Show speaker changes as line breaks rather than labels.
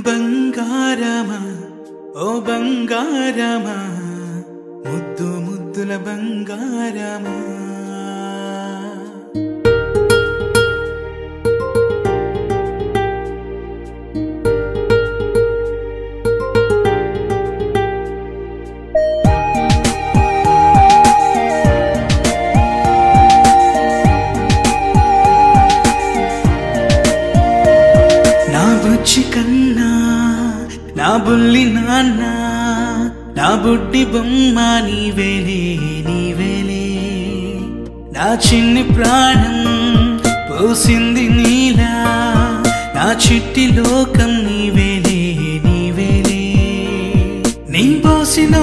బంగారమా ఓ బంగారమా ముద్దు ముద్దుల బంగారమా నా బుచ్చి కన్నా నా బుల్లి నాన్న నా బుడ్డి బొమ్మ నీవేలే నీవేలే నా చిన్ని ప్రాణం పోసింది నీలా నా చిట్టి లోకం నీవేలే నీవేలే నీ పోసిన